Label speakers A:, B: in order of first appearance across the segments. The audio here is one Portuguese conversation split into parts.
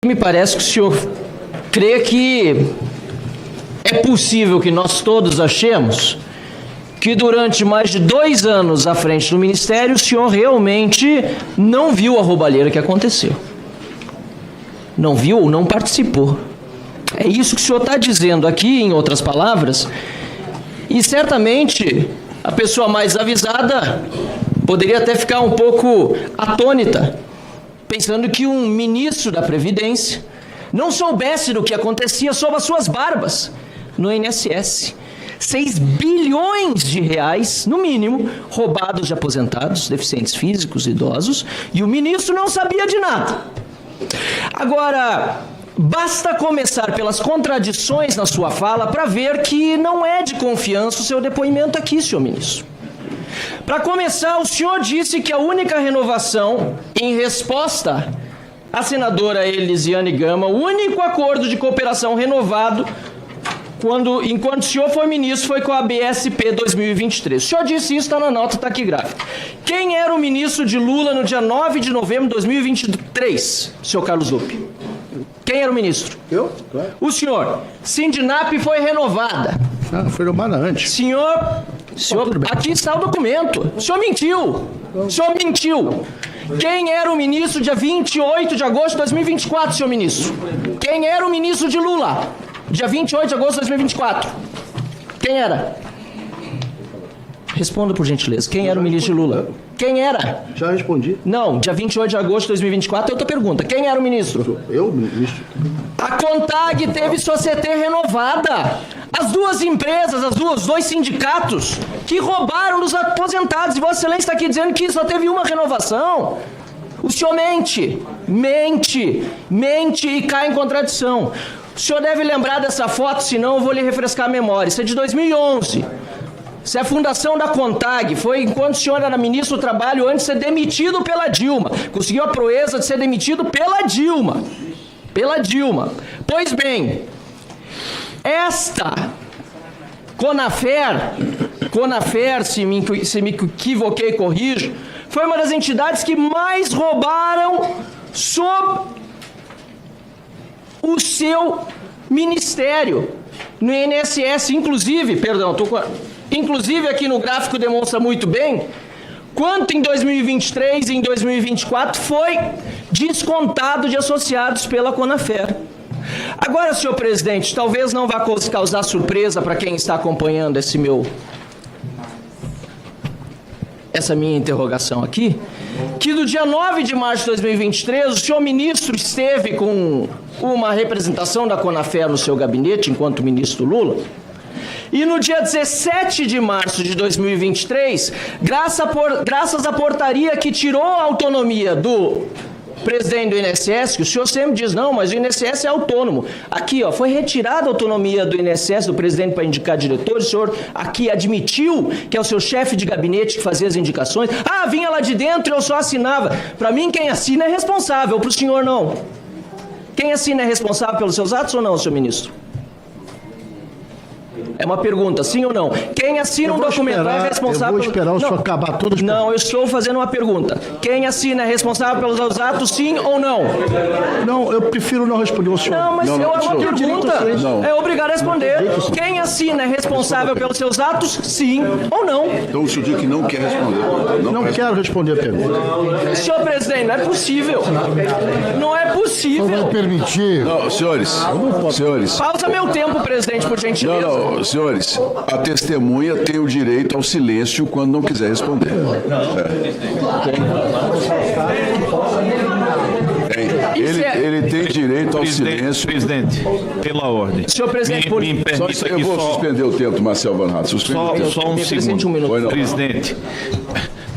A: Me parece que o senhor crê que é possível que nós todos achemos que durante mais de 2 anos à frente do Ministério, o senhor realmente não viu a roubalheira que aconteceu. Não viu ou não participou. É isso que o senhor está dizendo aqui, em outras palavras, e certamente a pessoa mais avisada poderia até ficar um pouco atônita, pensando que um ministro da Previdência não soubesse do que acontecia sob as suas barbas no INSS. 6 bilhões de reais, no mínimo, roubados de aposentados, deficientes físicos, idosos, e o ministro não sabia de nada. Agora, basta começar pelas contradições na sua fala para ver que não é de confiança o seu depoimento aqui, senhor ministro. Para começar, o senhor disse que a única renovação, em resposta à senadora Elisiane Gama, o único acordo de cooperação renovado, enquanto o senhor foi ministro, foi com a BSP 2023. O senhor disse isso, está na nota taquigráfica. Quem era o ministro de Lula no dia 9 de novembro de 2023, senhor Carlos Lupe? Quem era o ministro?
B: Eu? Claro.
A: O senhor. Sindinap foi renovada.
B: Foi renovada antes.
A: Senhor, aqui está o documento. O senhor mentiu. O senhor mentiu. Quem era o ministro dia 28 de agosto de 2024, senhor ministro? Quem era o ministro de Lula? Dia 28 de agosto de 2024. Quem era? Responda, por gentileza. Quem era o ministro de Lula? Quem era?
B: Já respondi.
A: Não, dia 28 de agosto de 2024 é outra pergunta. Quem era o ministro?
B: Eu, ministro.
A: A CONTAG teve sua CT renovada. As duas empresas, os dois sindicatos que roubaram dos aposentados. E Vossa Excelência está aqui dizendo que só teve uma renovação. O senhor mente e cai em contradição. O senhor deve lembrar dessa foto, senão eu vou lhe refrescar a memória. Isso é de 2011. Isso é a fundação da CONTAG. Foi enquanto o senhor era ministro do Trabalho, antes de ser demitido pela Dilma. Conseguiu a proeza de ser demitido pela Dilma. Pois bem, esta Conafer, se me equivoquei, corrijo, foi uma das entidades que mais roubaram sob o seu ministério no INSS, inclusive aqui no gráfico demonstra muito bem quanto em 2023 e em 2024 foi descontado de associados pela Conafer. Agora, senhor presidente, talvez não vá causar surpresa para quem está acompanhando essa minha interrogação aqui, que no dia 9 de março de 2023, o senhor ministro esteve com uma representação da Conafer no seu gabinete, enquanto ministro Lula, e no dia 17 de março de 2023, graças à portaria que tirou a autonomia do presidente do INSS, que o senhor sempre diz, não, mas o INSS é autônomo. Aqui, foi retirada a autonomia do INSS, do presidente, para indicar diretores. O senhor aqui admitiu que é o seu chefe de gabinete que fazia as indicações. Ah, vinha lá de dentro e eu só assinava. Para mim, quem assina é responsável, para o senhor não. Quem assina é responsável pelos seus atos ou não, senhor ministro? É uma pergunta, sim ou não? Quem assina um documento é responsável...
B: Eu vou esperar o senhor acabar todas as...
A: Não, eu estou fazendo uma pergunta. Quem assina é responsável pelos seus atos, sim ou não?
B: Não, eu prefiro não responder ao senhor.
A: Não, mas é uma pergunta.
B: Não.
A: É obrigado a responder. Quem assina é responsável pelos seus atos, sim ou não?
C: Então o senhor diz que não quer responder.
B: Não quero responder a pergunta.
A: Senhor presidente, não é possível. Não é possível.
B: Não vai permitir.
C: Não, senhores.
A: Pausa meu tempo, presidente, por gentileza.
C: Não, senhores, a testemunha tem o direito ao silêncio quando não quiser responder. Ele tem direito ao silêncio.
D: Presidente, pela ordem.
A: Senhor presidente,
D: me permita
C: Eu vou suspender o tempo, Marcel Van Hatten.
D: Só um segundo. Presidente,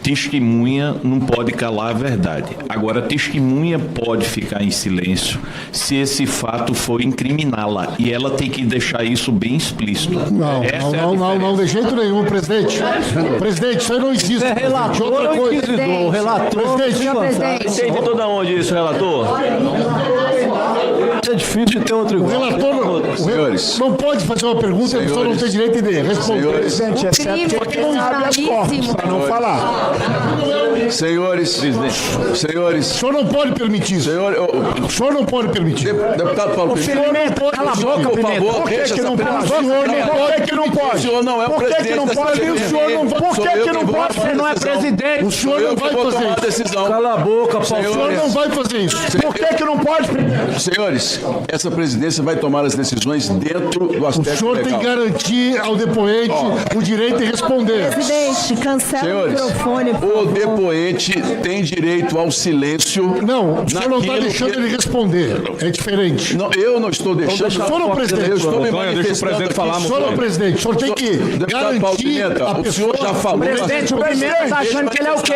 D: testemunha não pode calar a verdade. Agora, testemunha pode ficar em silêncio se esse fato for incriminá-la. E ela tem que deixar isso bem explícito.
B: Não, de jeito nenhum, presidente. Presidente, isso aí não existe. É relator, outra coisa.
E: Relator.
B: Presidente.
E: Você entendeu de onde isso, relator? É difícil de ter outro.
B: O relator não pode fazer uma pergunta e a pessoa não tem direito de responder.
E: Presidente, é certo que não abre as portas para não falar.
C: Senhores,
B: O senhor não pode permitir isso. O senhor não pode permitir.
C: deputado Paulo Pimenta,
B: Cala a boca,
C: por favor, deixa essa
B: Por que não pode?
C: O senhor não é o presidente.
B: Por que não pode? Você não é presidente. O senhor não vai fazer isso.
C: Decisão.
E: Cala a boca,
B: O senhor não vai fazer isso. Por que não pode?
C: Senhores, essa presidência vai tomar as decisões dentro do
B: O
C: aspecto
B: senhor tem
C: legal.
B: que garantir ao depoente o direito de responder.
F: Presidente, cancela
C: Senhores,
F: o microfone, por
C: o
F: favor.
C: depoente tem direito ao silêncio.
B: Não, o senhor não está
C: naquilo
B: deixando
C: que-
B: ele responder. É diferente.
C: Não, eu não estou deixando.
B: O senhor não é presidente.
C: Eu estou me
E: Montanha, deixa o presidente
C: manifestando
E: falar,
C: aqui.
B: O senhor é o presidente. O senhor tem que
C: Deputado Paulo
B: garantir
C: Pimenta,
B: a
C: o
B: pessoa...
C: senhor já falou.
B: Presidente, o Pimenta está achando que ele é o quê?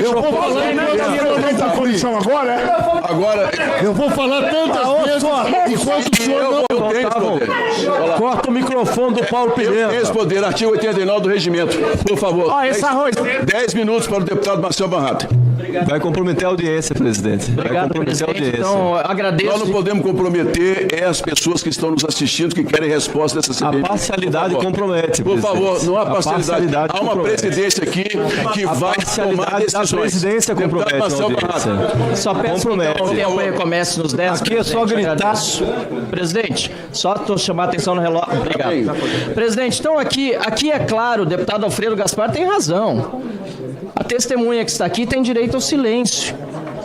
B: Eu vou falar na comissão agora.
C: Agora,
B: Eu vou falar tantas vezes enquanto o senhor não...
C: eu tenho esse poder.
E: Corta o microfone do Paulo
C: Eu tenho esse
E: Pimenta.
C: poder, artigo 89 do regimento. Por favor.
B: esse arroz.
C: 10 minutos para o deputado Marcelo Barrato.
E: Vai comprometer a audiência, presidente. Vai
A: Obrigado,
E: comprometer a
A: presidente.
E: audiência.
A: Então, agradeço.
C: Nós não podemos comprometer as pessoas que estão nos assistindo, que querem resposta dessa
E: A
C: CPI.
E: parcialidade compromete,
C: Por favor,
E: presidente.
C: não há
E: A
C: parcialidade. Há uma
E: compromete.
C: presidência aqui que
E: A
C: vai tomar
E: parcialidade da
C: decisões.
E: presidência compromete
C: Deputado
E: a
C: Marcelo Barrato.
E: audiência.
A: Só peço
E: Compromete.
A: que então, o tempo aí comece nos 10.
E: Aqui é só
A: presidente,
E: gritar.
A: agradeço. Presidente, só estou chamando a atenção no relógio. Obrigado. Presidente, então aqui é claro, o deputado Alfredo Gaspar tem razão. A testemunha que está aqui tem direito ao silêncio.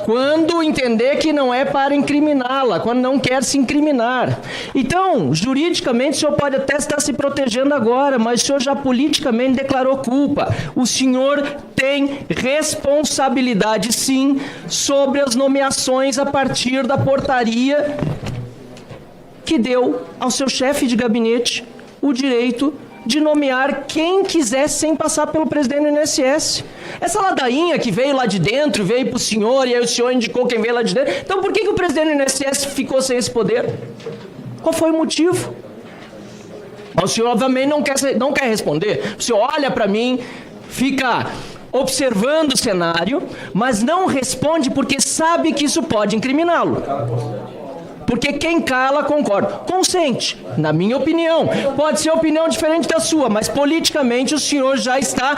A: Quando entender que não é para incriminá-la, quando não quer se incriminar. Então, juridicamente, o senhor pode até estar se protegendo agora, mas o senhor já politicamente declarou culpa. O senhor tem responsabilidade, sim, sobre as nomeações a partir da portaria que deu ao seu chefe de gabinete o direito de nomear quem quiser sem passar pelo presidente do INSS. Essa ladainha que veio lá de dentro, veio para o senhor, e aí o senhor indicou quem veio lá de dentro. Então por que o presidente do INSS ficou sem esse poder? Qual foi o motivo? Mas o senhor obviamente não quer responder. O senhor olha para mim, fica observando o cenário, mas não responde porque sabe que isso pode incriminá-lo. Porque quem cala, concorda. Consente, na minha opinião. Pode ser opinião diferente da sua, mas politicamente o senhor já está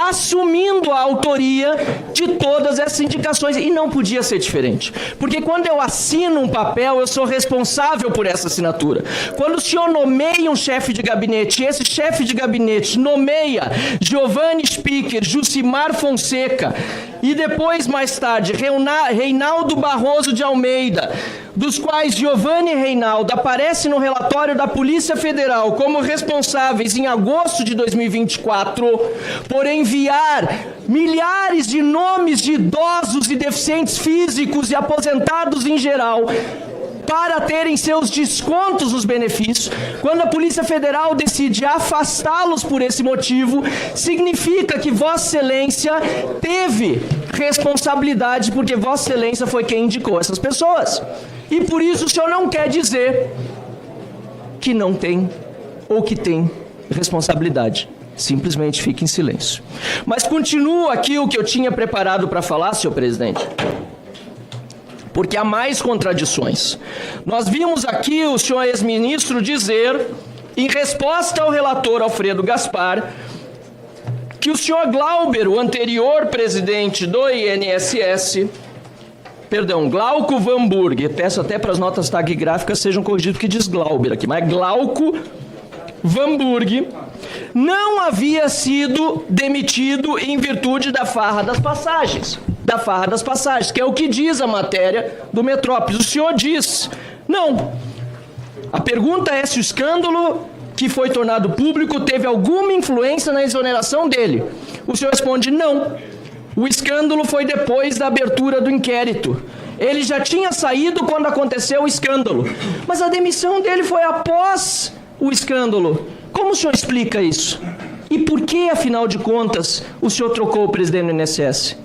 A: assumindo a autoria de todas essas indicações. E não podia ser diferente. Porque quando eu assino um papel, eu sou responsável por essa assinatura. Quando o senhor nomeia um chefe de gabinete, e esse chefe de gabinete nomeia Giovanni Spicker, Jucimar Fonseca, e depois, mais tarde, Reinaldo Barroso de Almeida, dos quais Giovanni e Reinaldo aparecem no relatório da Polícia Federal como responsáveis em agosto de 2024 por enviar milhares de nomes de idosos e deficientes físicos e aposentados em geral para terem seus descontos nos benefícios. Quando a Polícia Federal decide afastá-los por esse motivo, significa que Vossa Excelência teve responsabilidade, porque Vossa Excelência foi quem indicou essas pessoas. E por isso o senhor não quer dizer que não tem ou que tem responsabilidade. Simplesmente fique em silêncio. Mas continua aqui o que eu tinha preparado para falar, senhor presidente. Porque há mais contradições. Nós vimos aqui o senhor ex-ministro dizer, em resposta ao relator Alfredo Gaspar, que o senhor Glauber, o anterior presidente do INSS, Glauco Vanburg, peço até para as notas taquigráficas sejam corrigidas, porque diz Glauber aqui, mas Glauco Vanburg não havia sido demitido em virtude da farra das passagens. Que é o que diz a matéria do Metrópolis. O senhor diz, não. A pergunta é se o escândalo que foi tornado público teve alguma influência na exoneração dele. O senhor responde, não. O escândalo foi depois da abertura do inquérito. Ele já tinha saído quando aconteceu o escândalo. Mas a demissão dele foi após o escândalo. Como o senhor explica isso? E por que, afinal de contas, o senhor trocou o presidente do INSS?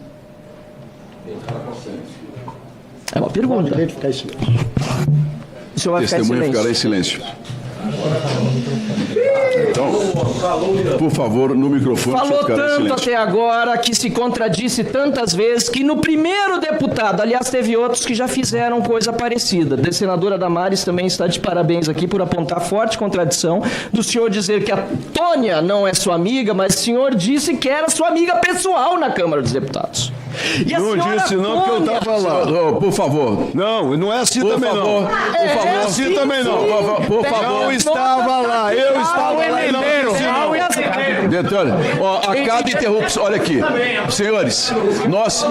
A: É uma pergunta. O senhor vai ficar em
C: Testemunha
A: silêncio.
C: ficará em silêncio. Então, por favor, no microfone.
A: Falou
C: ficará em
A: tanto
C: silêncio.
A: até agora, que se contradisse tantas vezes, que no primeiro deputado, aliás, teve outros que já fizeram coisa parecida. A senadora Damares também está de parabéns aqui por apontar forte contradição do senhor dizer que a Tônia não é sua amiga, mas o senhor disse que era sua amiga pessoal na Câmara dos Deputados. E a
E: Não
A: senhora
E: disse não, porque eu
A: Tônia-
E: estava lá.
C: Por favor.
E: Não, não é assim
C: Por
E: também
C: favor.
E: não.
C: Por favor.
E: Não é assim também não.
C: Por favor.
E: Não estava lá, eu estava lá e não disse não.
C: Detalhe, ó, a cada interrupção, olha aqui, senhores, nós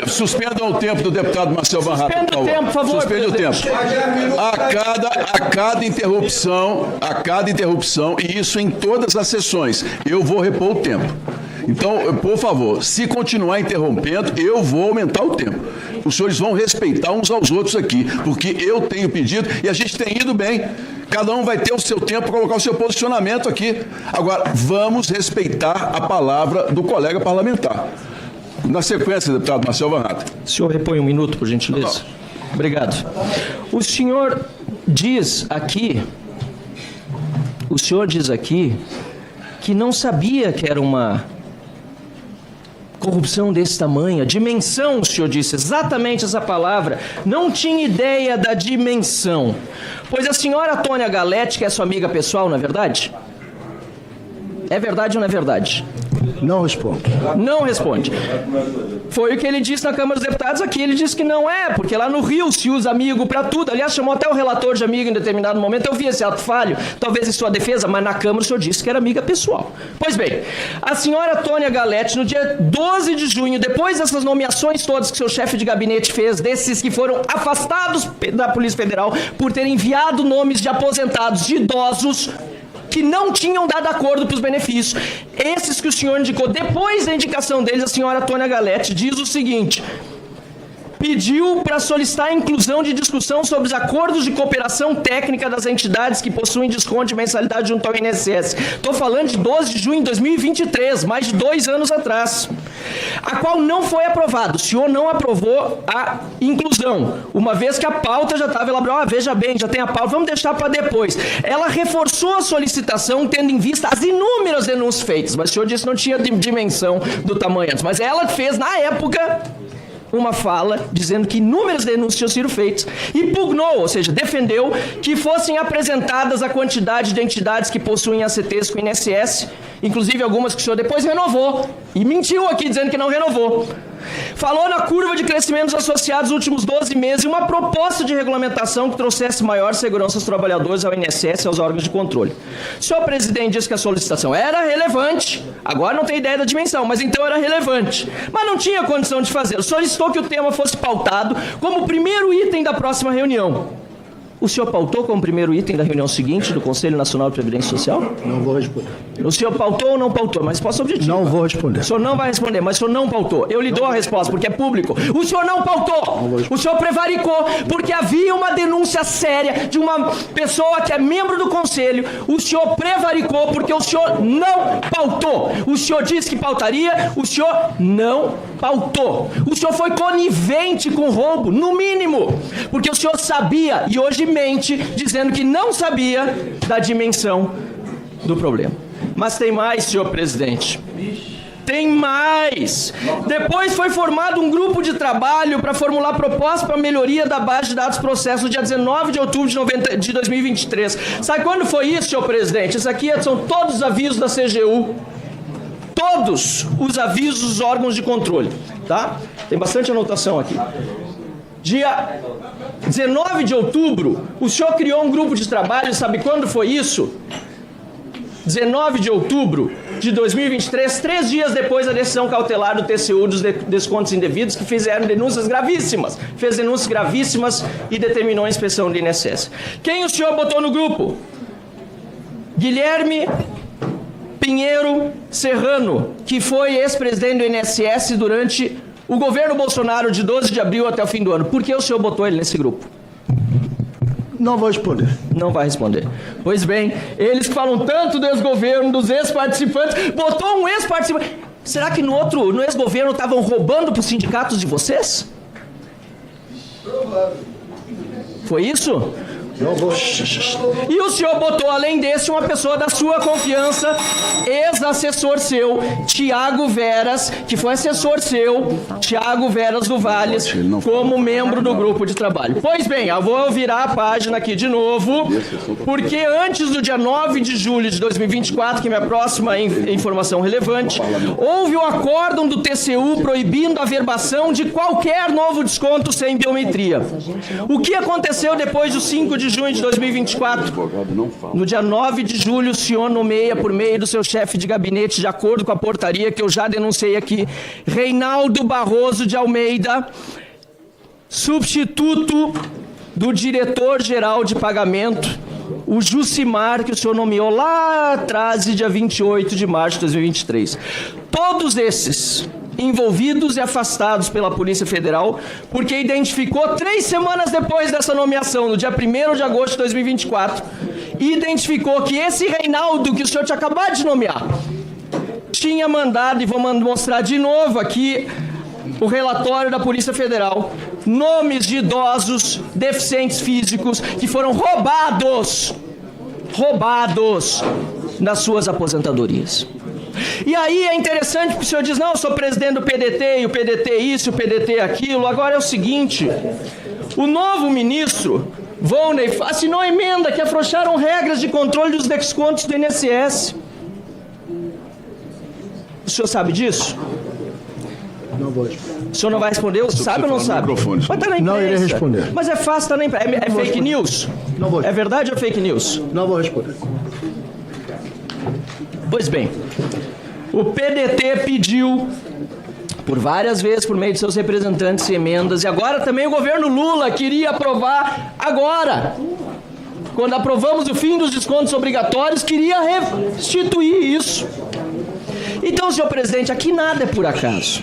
C: suspendam o tempo do deputado Marcel Van Hatten,
A: Suspenda o tempo, por favor,
C: Suspende o tempo.
A: presidente.
C: A cada interrupção, e isso em todas as sessões, eu vou repor o tempo. Então, por favor, se continuar interrompendo, eu vou aumentar o tempo. Os senhores vão respeitar uns aos outros aqui, porque eu tenho pedido e a gente tem ido bem. Cada um vai ter o seu tempo para colocar o seu posicionamento aqui. Agora, vamos respeitar a palavra do colega parlamentar. Na sequência, deputado Marcel Van Hatten.
A: O senhor repõe um minuto, por gentileza? Obrigado. O senhor diz aqui que não sabia que era uma corrupção desse tamanho. A dimensão, o senhor disse, exatamente essa palavra. Não tinha ideia da dimensão. Pois a senhora Tônia Galetti, que é sua amiga pessoal, não é verdade? É verdade ou não é verdade?
B: Não respondo.
A: Não responde. Foi o que ele disse na Câmara dos Deputados aqui. Ele disse que não é, porque lá no Rio se usa amigo para tudo. Aliás, chamou até o relator de amigo em determinado momento. Eu vi esse ato falho, talvez em sua defesa, mas na Câmara o senhor disse que era amiga pessoal. Pois bem, a senhora Tônia Galetti, no dia 12 de junho, depois dessas nomeações todas que seu chefe de gabinete fez, desses que foram afastados da Polícia Federal por ter enviado nomes de aposentados, de idosos, que não tinham dado acordo para os benefícios. Esses que o senhor indicou, depois da indicação deles, a senhora Tônia Galetti diz o seguinte: pediu para solicitar a inclusão de discussão sobre os acordos de cooperação técnica das entidades que possuem desconto de mensalidade junto ao INSS. Estou falando de 12 de junho de 2023, mais de 2 anos atrás, a qual não foi aprovado. O senhor não aprovou a inclusão, uma vez que a pauta já estava elaborada. Veja bem, já tem a pauta, vamos deixar para depois. Ela reforçou a solicitação, tendo em vista as inúmeras denúncias feitas, mas o senhor disse que não tinha dimensão do tamanho antes. Mas ela fez, na época, uma fala dizendo que inúmeras denúncias tinham sido feitas e pugnou, ou seja, defendeu que fossem apresentadas a quantidade de entidades que possuem ACTs com o INSS, inclusive algumas que o senhor depois renovou, e mentiu aqui dizendo que não renovou. Falou na curva de crescimento dos associados nos últimos 12 meses e uma proposta de regulamentação que trouxesse maior segurança aos trabalhadores, ao INSS e aos órgãos de controle. O senhor presidente disse que a solicitação era relevante, agora não tem ideia da dimensão, mas então era relevante, mas não tinha condição de fazer. Solicitou que o tema fosse pautado como primeiro item da próxima reunião. O senhor pautou como primeiro item da reunião seguinte do Conselho Nacional de Previdência Social?
B: Não vou responder.
A: O senhor pautou ou não pautou? Mas resposta objetiva.
B: Não vou responder.
A: O senhor não vai responder, mas o senhor não pautou. Eu lhe dou a resposta, porque é público. O senhor não pautou. O senhor prevaricou, porque havia uma denúncia séria de uma pessoa que é membro do Conselho. O senhor prevaricou, porque o senhor não pautou. O senhor disse que pautaria, o senhor não pautou. O senhor foi conivente com o roubo, no mínimo, porque o senhor sabia, e hoje mente, dizendo que não sabia da dimensão do problema. Mas tem mais, senhor presidente. Tem mais. Depois foi formado um grupo de trabalho para formular propostas para melhoria da base de dados processos no dia 19 de outubro de 2023. Sabe quando foi isso, senhor presidente? Isso aqui são todos os avisos da CGU. Todos os avisos dos órgãos de controle. Tá? Tem bastante anotação aqui. Dia 19 de outubro, o senhor criou um grupo de trabalho, sabe quando foi isso? 19 de outubro de 2023, 3 dias depois da decisão cautelar do TCU dos descontos indevidos, que fizeram denúncias gravíssimas, fez denúncias gravíssimas e determinou a inspeção do INSS. Quem o senhor botou no grupo? Guilherme Pinheiro Serrano, que foi ex-presidente do INSS durante o governo Bolsonaro de 12 de abril até o fim do ano. Por que o senhor botou ele nesse grupo?
B: Não vou responder.
A: Não vai responder. Pois bem, eles que falam tanto do ex-governo, dos ex-participantes, botou um ex-participante. Será que no ex-governo estavam roubando para os sindicatos de vocês? Foi isso? E o senhor botou, além desse, uma pessoa da sua confiança, ex-assessor seu, Tiago Veras, que foi assessor seu, Tiago Veras do Valles, como membro do grupo de trabalho. Pois bem, eu vou virar a página aqui de novo, porque antes do dia 9 de julho de 2024, que é minha próxima informação relevante, houve um acórdão do TCU proibindo a verbação de qualquer novo desconto sem biometria. O que aconteceu depois do 5 de junho de 2024? No dia 9 de julho, o senhor nomeia, por meio do seu chefe de gabinete, de acordo com a portaria que eu já denunciei aqui, Reinaldo Barroso de Almeida, substituto do diretor-geral de pagamento, o Jucimar, que o senhor nomeou lá atrás, dia 28 de março de 2023. Todos esses envolvidos e afastados pela Polícia Federal, porque identificou 3 semanas depois dessa nomeação, no dia 1º de agosto de 2024, identificou que esse Reinaldo, que o senhor tinha acabado de nomear, tinha mandado, e vou mostrar de novo aqui, o relatório da Polícia Federal, nomes de idosos, deficientes físicos, que foram roubados nas suas aposentadorias. E aí é interessante, porque o senhor diz, não, eu sou presidente do PDT, e o PDT isso, o PDT aquilo. Agora é o seguinte, o novo ministro, Volney, assinou a emenda que afrouxaram regras de controle dos descontos do INSS. O senhor sabe disso?
B: Não vou responder.
A: O senhor não vai responder? Sabe ou não sabe? Mas tá na imprensa.
B: Não irei responder.
A: Mas é fácil, tá na imprensa. É fake news?
B: Não vou.
A: É verdade ou é fake news?
B: Não vou responder.
A: Pois bem, o PDT pediu, por várias vezes, por meio de seus representantes e emendas, e agora também o governo Lula queria aprovar agora. Quando aprovamos o fim dos descontos obrigatórios, queria restituir isso. Então, senhor presidente, aqui nada é por acaso.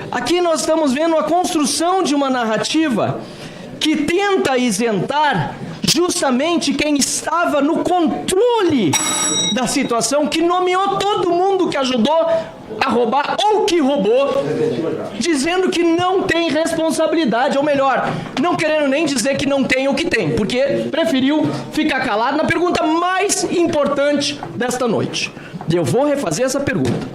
A: Aqui nós estamos vendo a construção de uma narrativa que tenta isentar justamente quem estava no controle da situação, que nomeou todo mundo que ajudou a roubar ou que roubou, dizendo que não tem responsabilidade, ou melhor, não querendo nem dizer que não tem ou que tem, porque preferiu ficar calado na pergunta mais importante desta noite. Eu vou refazer essa pergunta.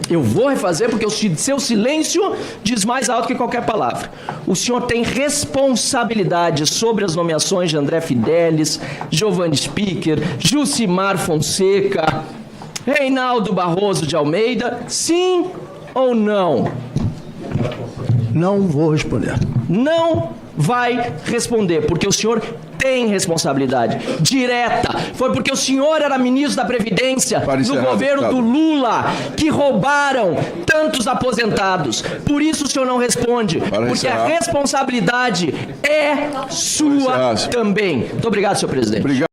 A: Eu vou refazer porque o seu silêncio diz mais alto que qualquer palavra. O senhor tem responsabilidade sobre as nomeações de André Fidelis, Giovanni Spicker, Jucimar Fonseca, Reinaldo Barroso de Almeida, sim ou não?
B: Não vou responder.
A: Não vai responder, porque o senhor tem responsabilidade direta. Foi porque o senhor era ministro da Previdência no governo do Lula que roubaram tantos aposentados. Por isso o senhor não responde, porque a responsabilidade é sua também. Muito obrigado, senhor presidente.
C: Obrigado.